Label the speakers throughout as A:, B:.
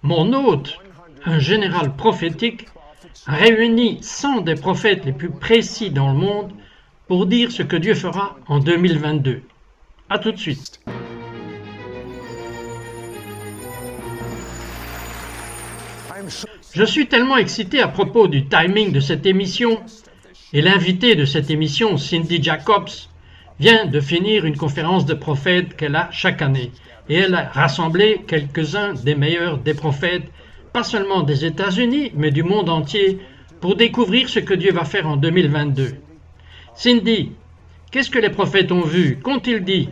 A: Mon hôte, un général prophétique, a réuni 100 des prophètes les plus précis dans le monde pour dire ce que Dieu fera en 2022. À tout de suite. Je suis tellement excité à propos du timing de cette émission, et l'invité de cette émission, Cindy Jacobs, vient de finir une conférence de prophètes qu'elle a chaque année, et elle a rassemblé quelques-uns des meilleurs des prophètes, pas seulement des États-Unis, mais du monde entier, pour découvrir ce que Dieu va faire en 2022. Cindy, qu'est-ce que les prophètes ont vu? Qu'ont-ils dit?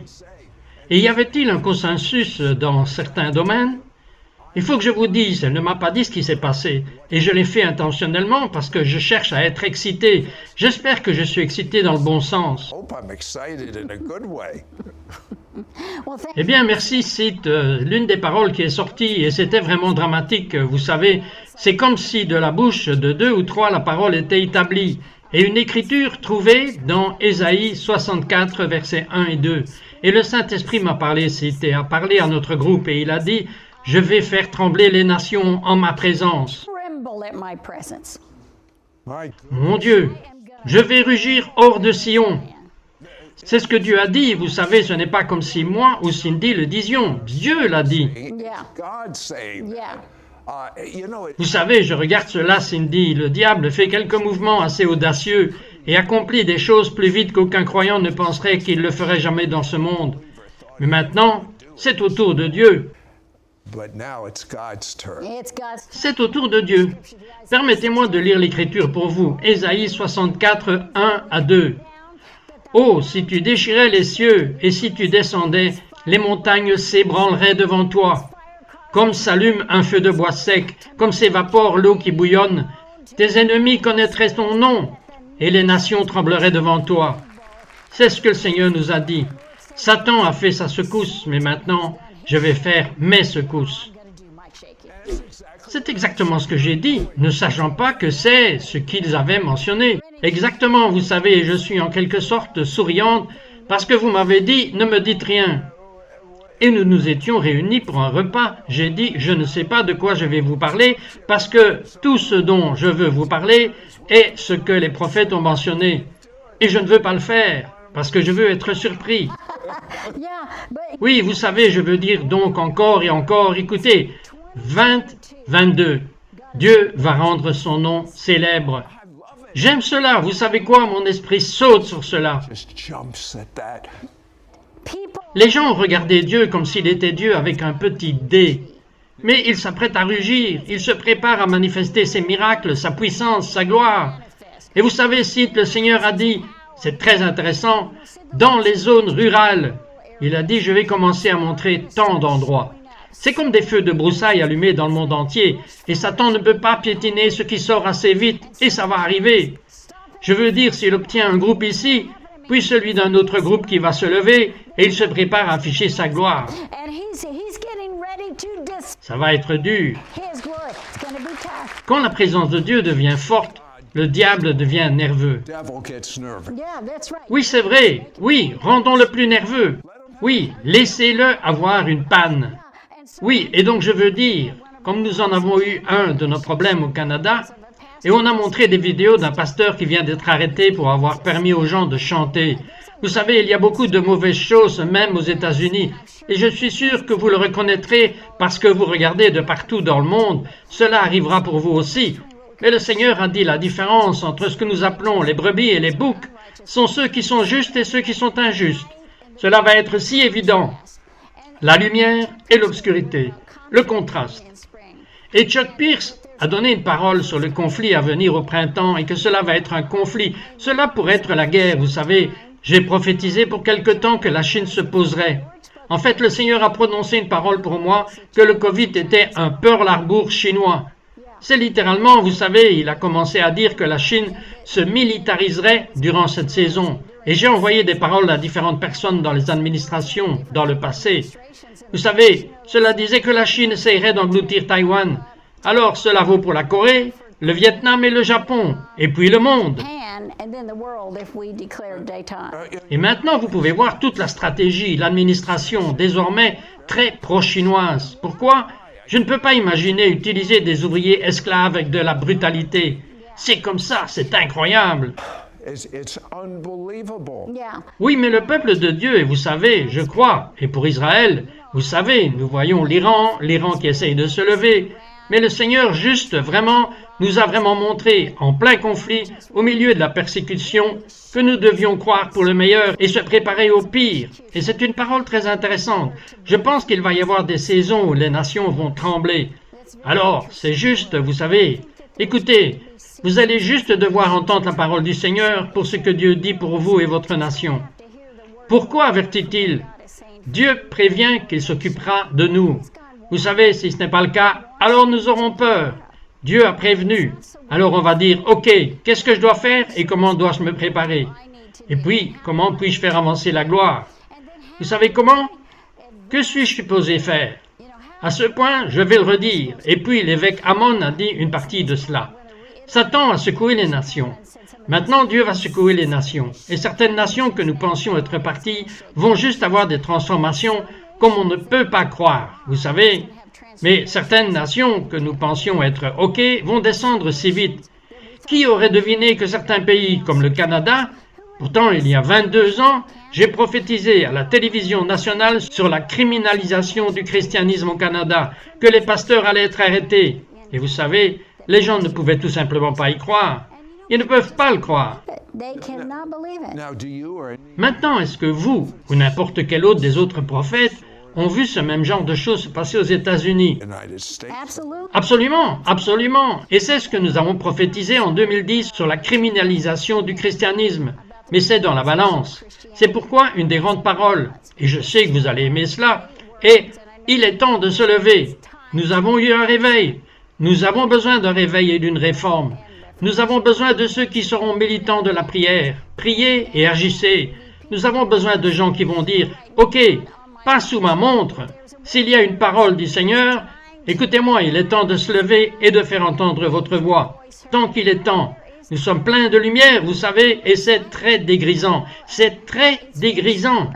A: Et y avait-il un consensus dans certains domaines? Il faut que je vous dise, elle ne m'a pas dit ce qui s'est passé, et je l'ai fait intentionnellement parce que je cherche à être excité. J'espère que je suis excité dans le bon sens. Eh bien, merci, cite l'une des paroles qui est sortie, et c'était vraiment dramatique. Vous savez, c'est comme si de la bouche de 2 ou 3 la parole était établie, et une écriture trouvée dans Ésaïe 64, versets 1 et 2. Et le Saint-Esprit m'a parlé, cité, a parlé à notre groupe, et il a dit... Je vais faire trembler les nations en ma présence. Mon Dieu, je vais rugir hors de Sion. C'est ce que Dieu a dit. Vous savez, ce n'est pas comme si moi ou Cindy le disions. Dieu l'a dit. Vous savez, je regarde cela, Cindy. Le diable fait quelques mouvements assez audacieux et accomplit des choses plus vite qu'aucun croyant ne penserait qu'il le ferait jamais dans ce monde. Mais maintenant, c'est au tour de Dieu. C'est au tour de Dieu. Permettez-moi de lire l'Écriture pour vous. Ésaïe 64, 1 à 2. « Oh, si tu déchirais les cieux, et si tu descendais, les montagnes s'ébranleraient devant toi. Comme s'allume un feu de bois sec, comme s'évapore l'eau qui bouillonne, tes ennemis connaîtraient ton nom, et les nations trembleraient devant toi. » C'est ce que le Seigneur nous a dit. Satan a fait sa secousse, mais maintenant... Je vais faire mes secousses. C'est exactement ce que j'ai dit, ne sachant pas que c'est ce qu'ils avaient mentionné. Exactement, vous savez, je suis en quelque sorte souriante parce que vous m'avez dit « ne me dites rien ». Et nous nous étions réunis pour un repas. J'ai dit « je ne sais pas de quoi je vais vous parler parce que tout ce dont je veux vous parler est ce que les prophètes ont mentionné. Et je ne veux pas le faire parce que je veux être surpris. » Oui, vous savez, je veux dire donc encore et encore, écoutez, 2022, Dieu va rendre son nom célèbre. J'aime cela, vous savez quoi, mon esprit saute sur cela. Les gens ont regardé Dieu comme s'il était Dieu avec un petit D. Mais il s'apprête à rugir, il se prépare à manifester ses miracles, sa puissance, sa gloire. Et vous savez, cite, le Seigneur a dit, c'est très intéressant, dans les zones rurales, il a dit, je vais commencer à montrer tant d'endroits. C'est comme des feux de broussailles allumés dans le monde entier, et Satan ne peut pas piétiner ce qui sort assez vite, et ça va arriver. Je veux dire, s'il obtient un groupe ici, puis celui d'un autre groupe qui va se lever, et il se prépare à afficher sa gloire. Ça va être dur. Quand la présence de Dieu devient forte, le diable devient nerveux. Oui, c'est vrai. Oui, rendons-le plus nerveux. Oui, laissez-le avoir une panne. Oui, et donc je veux dire, comme nous en avons eu un de nos problèmes au Canada, et on a montré des vidéos d'un pasteur qui vient d'être arrêté pour avoir permis aux gens de chanter. Vous savez, il y a beaucoup de mauvaises choses, même aux États-Unis, et je suis sûr que vous le reconnaîtrez parce que vous regardez de partout dans le monde. Cela arrivera pour vous aussi. Mais le Seigneur a dit la différence entre ce que nous appelons les brebis et les boucs sont ceux qui sont justes et ceux qui sont injustes. Cela va être si évident. La lumière et l'obscurité, le contraste. Et Chuck Pierce a donné une parole sur le conflit à venir au printemps et que cela va être un conflit. Cela pourrait être la guerre, vous savez. J'ai prophétisé pour quelque temps que la Chine se poserait. En fait, le Seigneur a prononcé une parole pour moi que le Covid était un Pearl Harbor chinois. C'est littéralement, vous savez, il a commencé à dire que la Chine se militariserait durant cette saison. Et j'ai envoyé des paroles à différentes personnes dans les administrations dans le passé. Vous savez, cela disait que la Chine essayerait d'engloutir Taïwan. Alors cela vaut pour la Corée, le Vietnam et le Japon, et puis le monde. Et maintenant, vous pouvez voir toute la stratégie, l'administration, désormais très pro-chinoise. Pourquoi? Je ne peux pas imaginer utiliser des ouvriers esclaves avec de la brutalité. C'est comme ça, c'est incroyable. Oui, mais le peuple de Dieu, et vous savez, je crois, et pour Israël, vous savez, nous voyons l'Iran qui essaye de se lever, mais le Seigneur juste vraiment nous a vraiment montré, en plein conflit, au milieu de la persécution, que nous devions croire pour le meilleur et se préparer au pire. Et c'est une parole très intéressante. Je pense qu'il va y avoir des saisons où les nations vont trembler. Alors, c'est juste, vous savez, écoutez, vous allez juste devoir entendre la parole du Seigneur pour ce que Dieu dit pour vous et votre nation. Pourquoi avertit-il? Dieu prévient qu'il s'occupera de nous. Vous savez, si ce n'est pas le cas, alors nous aurons peur. Dieu a prévenu. Alors on va dire, ok, qu'est-ce que je dois faire et comment dois-je me préparer? Et puis, comment puis-je faire avancer la gloire? Vous savez comment? Que suis-je supposé faire? À ce point, je vais le redire. Et puis l'évêque Amon a dit une partie de cela. Satan a secoué les nations. Maintenant, Dieu va secouer les nations. Et certaines nations que nous pensions être parties vont juste avoir des transformations comme on ne peut pas croire. Vous savez, mais certaines nations que nous pensions être OK vont descendre si vite. Qui aurait deviné que certains pays comme le Canada, pourtant il y a 22 ans, j'ai prophétisé à la télévision nationale sur la criminalisation du christianisme au Canada, que les pasteurs allaient être arrêtés. Et vous savez, les gens ne pouvaient tout simplement pas y croire. Ils ne peuvent pas le croire. Maintenant, est-ce que vous, ou n'importe quel autre des autres prophètes, ont vu ce même genre de choses se passer aux États-Unis? Absolument, absolument. Et c'est ce que nous avons prophétisé en 2010 sur la criminalisation du christianisme. Mais c'est dans la balance. C'est pourquoi une des grandes paroles, et je sais que vous allez aimer cela, est « Il est temps de se lever ». Nous avons eu un réveil. Nous avons besoin d'un réveil et d'une réforme. Nous avons besoin de ceux qui seront militants de la prière. Priez et agissez. Nous avons besoin de gens qui vont dire « Ok, pas sous ma montre. S'il y a une parole du Seigneur, écoutez-moi, il est temps de se lever et de faire entendre votre voix. Tant qu'il est temps. Nous sommes pleins de lumière, vous savez, et c'est très dégrisant. C'est très dégrisant.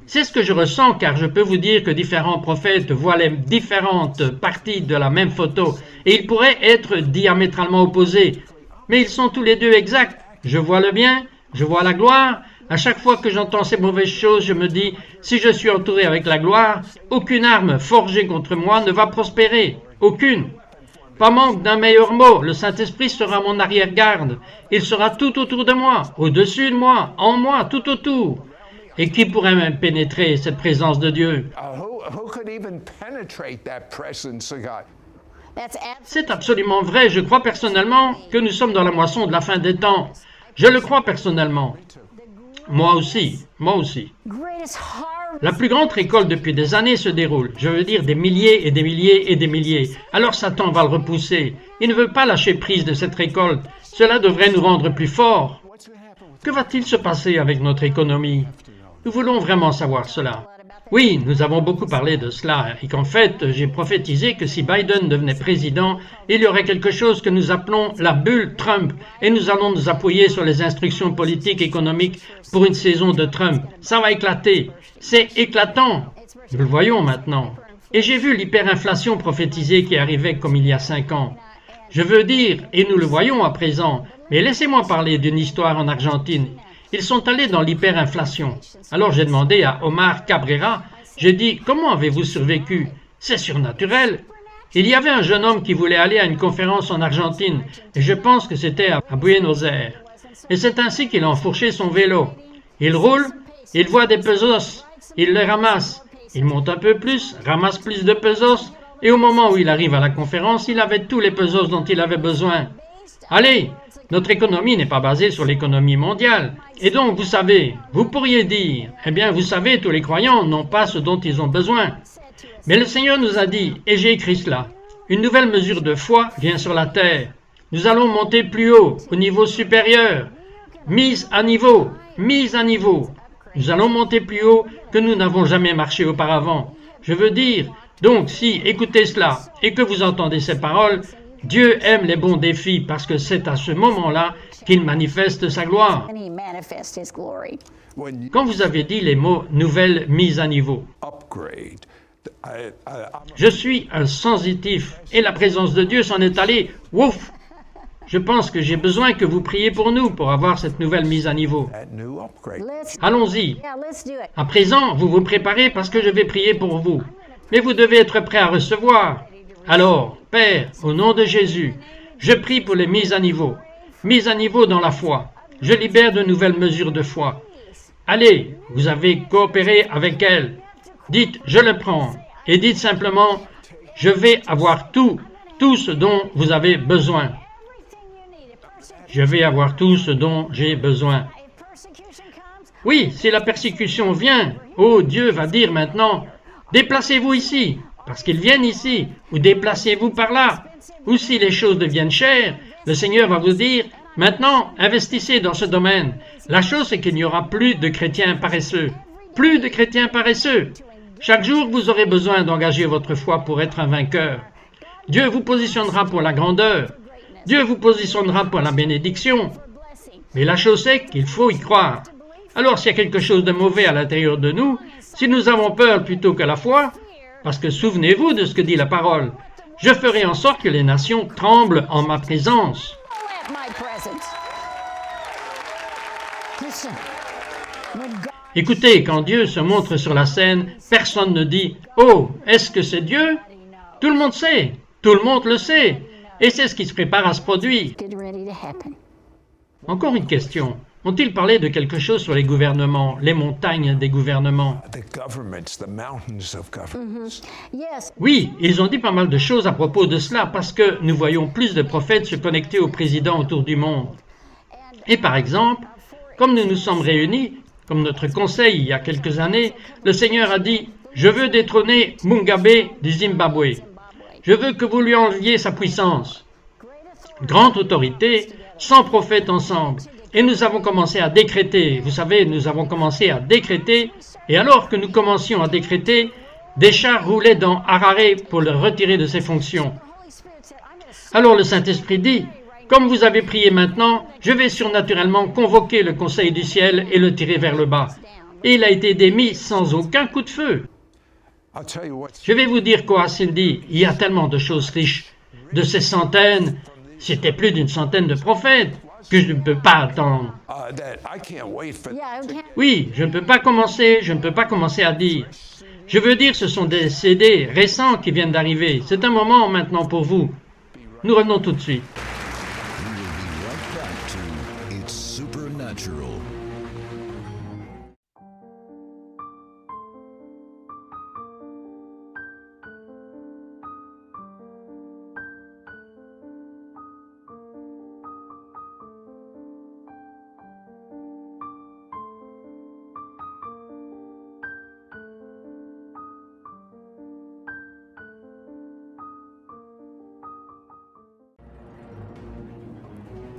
A: C'est ce que je ressens, car je peux vous dire que différents prophètes voient les différentes parties de la même photo, et ils pourraient être diamétralement opposés. Mais ils sont tous les deux exacts. Je vois le bien, je vois la gloire. À chaque fois que j'entends ces mauvaises choses, je me dis, si je suis entouré avec la gloire, aucune arme forgée contre moi ne va prospérer. Aucune. Pas manque d'un meilleur mot, le Saint-Esprit sera mon arrière-garde. Il sera tout autour de moi, au-dessus de moi, en moi, tout autour. Et qui pourrait même pénétrer cette présence de Dieu? C'est absolument vrai. Je crois personnellement que nous sommes dans la moisson de la fin des temps. Je le crois personnellement. Moi aussi, moi aussi. La plus grande récolte depuis des années se déroule. Je veux dire des milliers et des milliers et des milliers. Alors Satan va le repousser. Il ne veut pas lâcher prise de cette récolte. Cela devrait nous rendre plus forts. Que va-t-il se passer avec notre économie? Nous voulons vraiment savoir cela. Oui, nous avons beaucoup parlé de cela et qu'en fait, j'ai prophétisé que si Biden devenait président, il y aurait quelque chose que nous appelons la bulle Trump et nous allons nous appuyer sur les instructions politiques et économiques pour une saison de Trump. Ça va éclater. C'est éclatant. Nous le voyons maintenant. Et j'ai vu l'hyperinflation prophétisée qui arrivait comme il y a 5 ans. Je veux dire, et nous le voyons à présent, mais laissez-moi parler d'une histoire en Argentine. Ils sont allés dans l'hyperinflation. Alors j'ai demandé à Omar Cabrera, j'ai dit, comment avez-vous survécu? C'est surnaturel. Il y avait un jeune homme qui voulait aller à une conférence en Argentine, et je pense que c'était à Buenos Aires. Et c'est ainsi qu'il a enfourché son vélo. Il roule, il voit des pesos, il les ramasse. Il monte un peu plus, ramasse plus de pesos, et au moment où il arrive à la conférence, il avait tous les pesos dont il avait besoin. Allez! Notre économie n'est pas basée sur l'économie mondiale. Et donc, vous savez, vous pourriez dire, eh bien, vous savez, tous les croyants n'ont pas ce dont ils ont besoin. Mais le Seigneur nous a dit, et j'ai écrit cela, une nouvelle mesure de foi vient sur la terre. Nous allons monter plus haut, au niveau supérieur. Mise à niveau, mise à niveau. Nous allons monter plus haut que nous n'avons jamais marché auparavant. Je veux dire, Donc, si écoutez cela et que vous entendez ces paroles, Dieu aime les bons défis parce que c'est à ce moment-là qu'il manifeste sa gloire. Quand vous avez dit les mots « nouvelle mise à niveau », je suis un sensitif et la présence de Dieu s'en est allée. Ouf! Je pense que j'ai besoin que vous priez pour nous pour avoir cette nouvelle mise à niveau. Allons-y. À présent, vous vous préparez parce que je vais prier pour vous. Mais vous devez être prêt à recevoir. Alors, Père, au nom de Jésus, je prie pour les mises à niveau. Mises à niveau dans la foi. Je libère de nouvelles mesures de foi. Allez, vous avez coopéré avec elle. Dites, je le prends. Et dites simplement, je vais avoir tout ce dont vous avez besoin. Je vais avoir tout ce dont j'ai besoin. Oui, si la persécution vient, oh, Dieu va dire maintenant, déplacez-vous ici, parce qu'ils viennent ici, ou déplacez-vous par là. Ou si les choses deviennent chères, le Seigneur va vous dire, maintenant, investissez dans ce domaine. La chose, c'est qu'il n'y aura plus de chrétiens paresseux. Plus de chrétiens paresseux. Chaque jour, vous aurez besoin d'engager votre foi pour être un vainqueur. Dieu vous positionnera pour la grandeur. Dieu vous positionnera pour la bénédiction. Mais la chose est qu'il faut y croire. Alors s'il y a quelque chose de mauvais à l'intérieur de nous, si nous avons peur plutôt que la foi, parce que souvenez-vous de ce que dit la parole, je ferai en sorte que les nations tremblent en ma présence. Écoutez, quand Dieu se montre sur la scène, personne ne dit « Oh, est-ce que c'est Dieu ?» Tout le monde sait, tout le monde le sait, et c'est ce qui se prépare à se produire. Encore une question. Ont-ils parlé de quelque chose sur les gouvernements, les montagnes des gouvernements? Oui, ils ont dit pas mal de choses à propos de cela, parce que nous voyons plus de prophètes se connecter aux présidents autour du monde. Et par exemple, comme nous nous sommes réunis, comme notre conseil il y a quelques années, le Seigneur a dit « Je veux détrôner Mugabe du Zimbabwe. Je veux que vous lui enleviez sa puissance. » Grande autorité, 100 prophètes ensemble. Et nous avons commencé à décréter. Vous savez, nous avons commencé à décréter. Et alors que nous commencions à décréter, des chars roulaient dans Harare pour le retirer de ses fonctions. Alors le Saint-Esprit dit, comme vous avez prié maintenant, je vais surnaturellement convoquer le Conseil du ciel et le tirer vers le bas. Et il a été démis sans aucun coup de feu. Je vais vous dire quoi, Cindy, il y a tellement de choses riches. De ces centaines, c'était plus d'une centaine de prophètes que je ne peux pas attendre. Oui, je ne peux pas commencer à dire. Je veux dire, ce sont des CD récents qui viennent d'arriver. C'est un moment maintenant pour vous. Nous revenons tout de suite.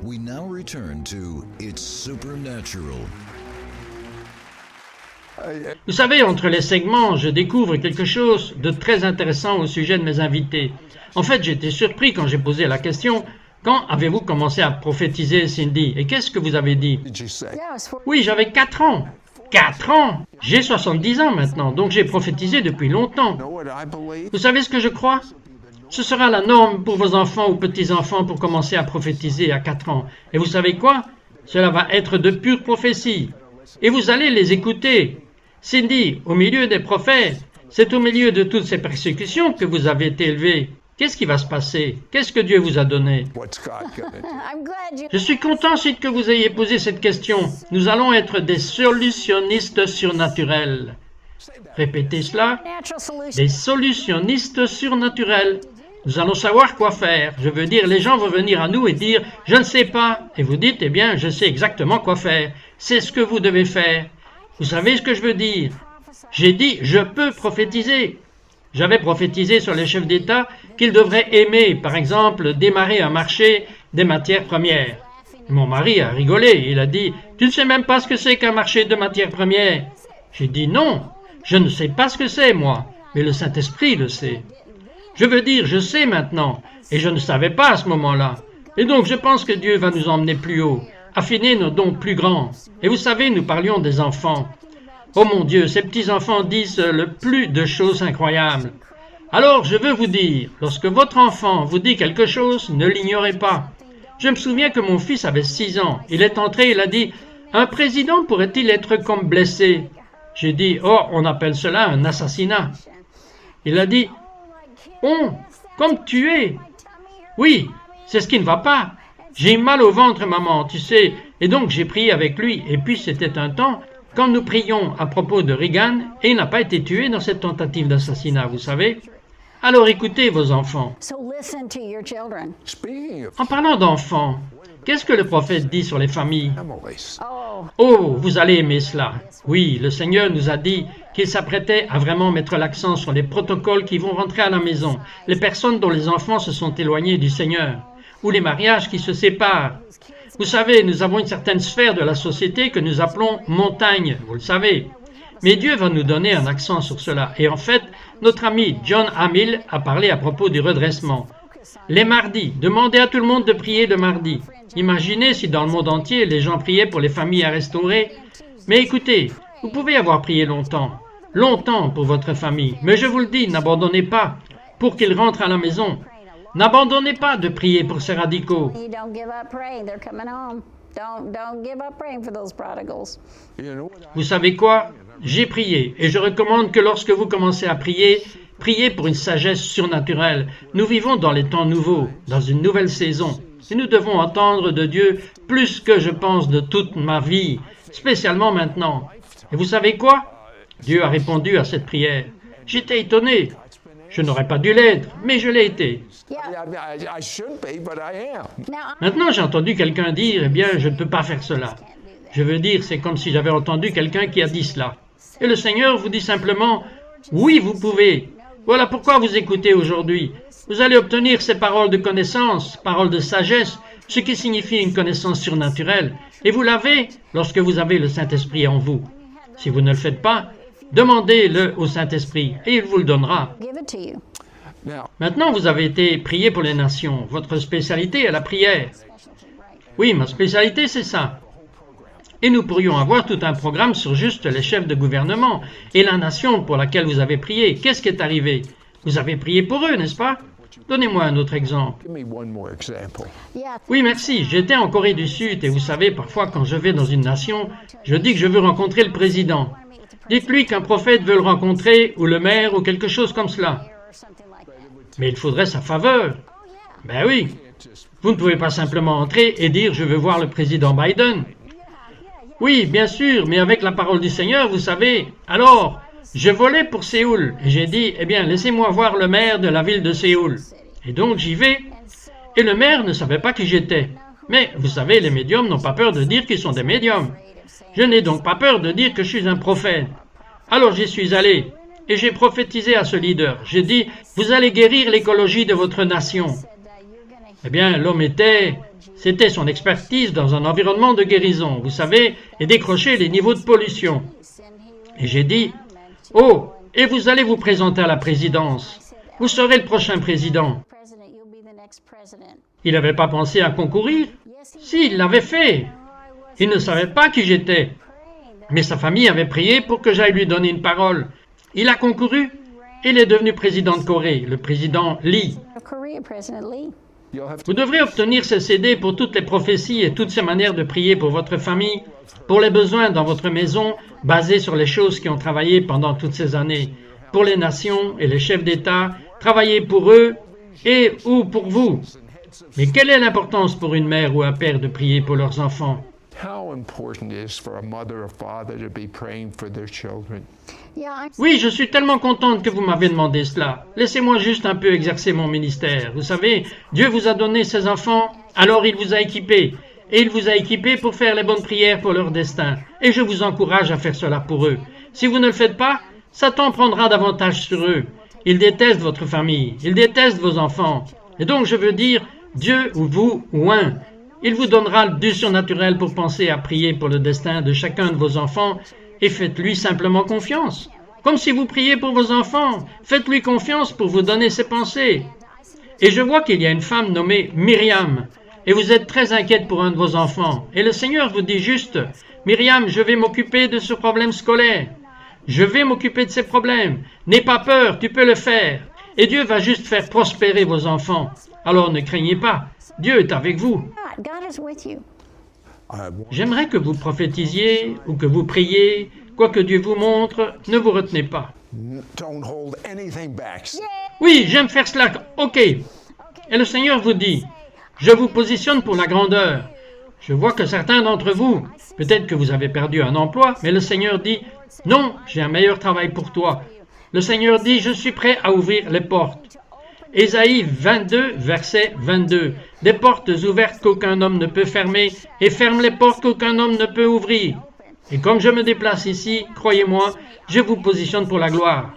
B: We now return to It's Supernatural.
A: Vous savez, entre les segments, je découvre quelque chose de très intéressant au sujet de mes invités. En fait, j'étais surpris quand j'ai posé la question « Quand avez-vous commencé à prophétiser, Cindy? Et qu'est-ce que vous avez dit ?» Oui, j'avais 4 ans. 4 ans? J'ai 70 ans maintenant, donc j'ai prophétisé depuis longtemps. Vous savez ce que je crois? Ce sera la norme pour vos enfants ou petits-enfants pour commencer à prophétiser à 4 ans. Et vous savez quoi? Cela va être de pure prophétie. Et vous allez les écouter. Cindy, au milieu des prophètes, c'est au milieu de toutes ces persécutions que vous avez été élevés. Qu'est-ce qui va se passer? Qu'est-ce que Dieu vous a donné? Je suis content, Sid, que vous ayez posé cette question. Nous allons être des solutionnistes surnaturels. Répétez cela. Des solutionnistes surnaturels. Nous allons savoir quoi faire. Je veux dire, les gens vont venir à nous et dire « Je ne sais pas ». Et vous dites « Eh bien, je sais exactement quoi faire. C'est ce que vous devez faire. » Vous savez ce que je veux dire? J'ai dit « Je peux prophétiser ». J'avais prophétisé sur les chefs d'État qu'ils devraient aimer, par exemple, démarrer un marché des matières premières. Mon mari a rigolé. Il a dit « Tu ne sais même pas ce que c'est qu'un marché de matières premières ?» J'ai dit « Non, je ne sais pas ce que c'est, moi. mais le Saint-Esprit le sait. Je veux dire, je sais maintenant, et je ne savais pas à ce moment-là. Et donc je pense que Dieu va nous emmener plus haut, affiner nos dons plus grands. Et vous savez, nous parlions des enfants. Oh mon Dieu, ces petits-enfants disent le plus de choses incroyables. Alors je veux vous dire, lorsque votre enfant vous dit quelque chose, ne l'ignorez pas. Je me souviens que mon fils avait 6 ans. Il est entré, il a dit « Un président pourrait-il être comme blessé ?» J'ai dit « Oh, on appelle cela un assassinat. » Il a dit « Oh, comme tuer !» Oui, c'est ce qui ne va pas. J'ai mal au ventre, maman, tu sais. Et donc j'ai prié avec lui. Et puis c'était un temps quand nous prions à propos de Reagan et il n'a pas été tué dans cette tentative d'assassinat, vous savez. Alors écoutez vos enfants. En parlant d'enfants, qu'est-ce que le prophète dit sur les familles? Oh, vous allez aimer cela. Oui, le Seigneur nous a dit qu'il s'apprêtait à vraiment mettre l'accent sur les protocoles qui vont rentrer à la maison, les personnes dont les enfants se sont éloignés du Seigneur, ou les mariages qui se séparent. Vous savez, nous avons une certaine sphère de la société que nous appelons montagne, vous le savez. Mais Dieu va nous donner un accent sur cela. Et en fait, notre ami John Hamill a parlé à propos du redressement. Les mardis, demandez à tout le monde de prier le mardi. Imaginez si dans le monde entier, les gens priaient pour les familles à restaurer. Mais écoutez, vous pouvez avoir prié longtemps pour votre famille. Mais je vous le dis, n'abandonnez pas pour qu'ils rentrent à la maison. N'abandonnez pas de prier pour ces radicaux. Vous savez quoi? J'ai prié et je recommande que lorsque vous commencez à prier, priez pour une sagesse surnaturelle. Nous vivons dans les temps nouveaux, dans une nouvelle saison. Et nous devons entendre de Dieu plus que je pense de toute ma vie, spécialement maintenant. Et vous savez quoi? Dieu a répondu à cette prière. J'étais étonné. Je n'aurais pas dû l'être, mais je l'ai été. Maintenant, j'ai entendu quelqu'un dire, eh bien, je ne peux pas faire cela. Je veux dire, c'est comme si j'avais entendu quelqu'un qui a dit cela. Et le Seigneur vous dit simplement, oui, vous pouvez. Voilà pourquoi vous écoutez aujourd'hui. Vous allez obtenir ces paroles de connaissance, paroles de sagesse, ce qui signifie une connaissance surnaturelle. Et vous l'avez lorsque vous avez le Saint-Esprit en vous. Si vous ne le faites pas, demandez-le au Saint-Esprit et il vous le donnera. Maintenant, vous avez été prié pour les nations. Votre spécialité est la prière. Oui, ma spécialité, c'est ça. Et nous pourrions avoir tout un programme sur juste les chefs de gouvernement et la nation pour laquelle vous avez prié. Qu'est-ce qui est arrivé? Vous avez prié pour eux, n'est-ce pas? Donnez-moi un autre exemple. Oui, merci. J'étais en Corée du Sud et vous savez, parfois quand je vais dans une nation, je dis que je veux rencontrer le président. Dites-lui qu'un prophète veut le rencontrer, ou le maire, ou quelque chose comme cela. Mais il faudrait sa faveur. Ben oui. Vous ne pouvez pas simplement entrer et dire « je veux voir le président Biden ». Oui, bien sûr, mais avec la parole du Seigneur, vous savez. Alors, je volais pour Séoul et j'ai dit « eh bien, laissez-moi voir le maire de la ville de Séoul ». Et donc j'y vais. Et le maire ne savait pas qui j'étais. Mais vous savez, les médiums n'ont pas peur de dire qu'ils sont des médiums. Je n'ai donc pas peur de dire que je suis un prophète. Alors j'y suis allé et j'ai prophétisé à ce leader. J'ai dit, vous allez guérir l'écologie de votre nation. Eh bien, l'homme c'était son expertise dans un environnement de guérison, vous savez, et décrocher les niveaux de pollution. Et j'ai dit, oh, et vous allez vous présenter à la présidence. Vous serez le prochain président. Il n'avait pas pensé à concourir? Si, il l'avait fait. Il ne savait pas qui j'étais. Mais sa famille avait prié pour que j'aille lui donner une parole. Il a concouru. Il est devenu président de Corée, le président Lee. Vous devrez obtenir ces CD pour toutes les prophéties et toutes ces manières de prier pour votre famille, pour les besoins dans votre maison, basés sur les choses qui ont travaillé pendant toutes ces années, pour les nations et les chefs d'État, travailler pour eux et ou pour vous. Mais quelle est l'importance pour une mère ou un père de prier pour leurs enfants? Oui, je suis tellement contente que vous m'avez demandé cela. Laissez-moi juste un peu exercer mon ministère. Vous savez, Dieu vous a donné ses enfants, alors il vous a équipés. Et il vous a équipés pour faire les bonnes prières pour leur destin. Et je vous encourage à faire cela pour eux. Si vous ne le faites pas, Satan prendra davantage sur eux. Il déteste votre famille, il déteste vos enfants. Et donc je veux dire, Dieu ou vous ou un. Il vous donnera du surnaturel pour penser à prier pour le destin de chacun de vos enfants et faites-lui simplement confiance. comme si vous priez pour vos enfants. Faites-lui confiance pour vous donner ses pensées. Et je vois qu'il y a une femme nommée Myriam, et vous êtes très inquiète pour un de vos enfants. Et le Seigneur vous dit juste, Myriam, je vais m'occuper de ce problème scolaire. Je vais m'occuper de ces problèmes. N'aie pas peur, tu peux le faire. Et Dieu va juste faire prospérer vos enfants. Alors ne craignez pas, Dieu est avec vous. J'aimerais que vous prophétisiez ou que vous priez, quoi que Dieu vous montre, ne vous retenez pas. Oui, j'aime faire cela, ok. Et le Seigneur vous dit, je vous positionne pour la grandeur. Je vois que certains d'entre vous, peut-être que vous avez perdu un emploi, mais le Seigneur dit, non, j'ai un meilleur travail pour toi. Le Seigneur dit, je suis prêt à ouvrir les portes. Ésaïe 22, verset 22. Des portes ouvertes qu'aucun homme ne peut fermer, et ferme les portes qu'aucun homme ne peut ouvrir. Et comme je me déplace ici, croyez-moi, je vous positionne pour la gloire.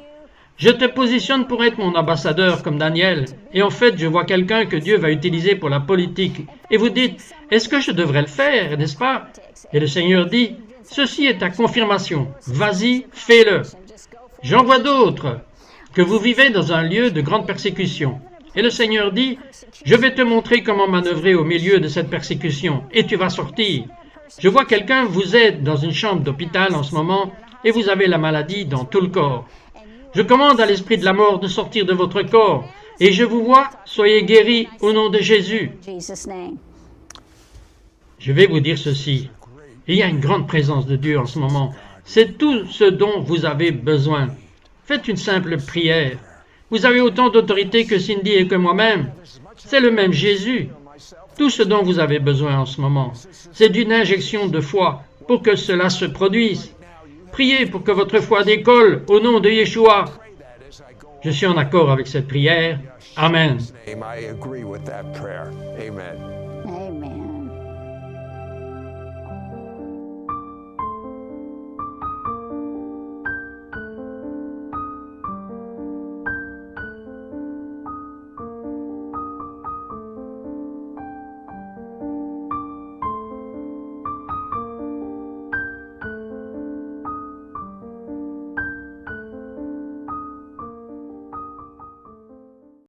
A: Je te positionne pour être mon ambassadeur comme Daniel. Et en fait, je vois quelqu'un que Dieu va utiliser pour la politique. Et vous dites, est-ce que je devrais le faire, n'est-ce pas? Et le Seigneur dit, ceci est ta confirmation. Vas-y, fais-le. J'en vois d'autres, que vous vivez dans un lieu de grande persécution. Et le Seigneur dit, je vais te montrer comment manœuvrer au milieu de cette persécution, et tu vas sortir. Je vois quelqu'un, vous êtes dans une chambre d'hôpital en ce moment, et vous avez la maladie dans tout le corps. Je commande à l'esprit de la mort de sortir de votre corps, et je vous vois, soyez guéris au nom de Jésus. Je vais vous dire ceci, il y a une grande présence de Dieu en ce moment. C'est tout ce dont vous avez besoin. Faites une simple prière. Vous avez autant d'autorité que Cindy et que moi-même. C'est le même Jésus. Tout ce dont vous avez besoin en ce moment, c'est d'une injection de foi pour que cela se produise. Priez pour que votre foi décolle au nom de Yeshua. Je suis en accord avec cette prière. Amen.
C: I agree with that prayer. Amen.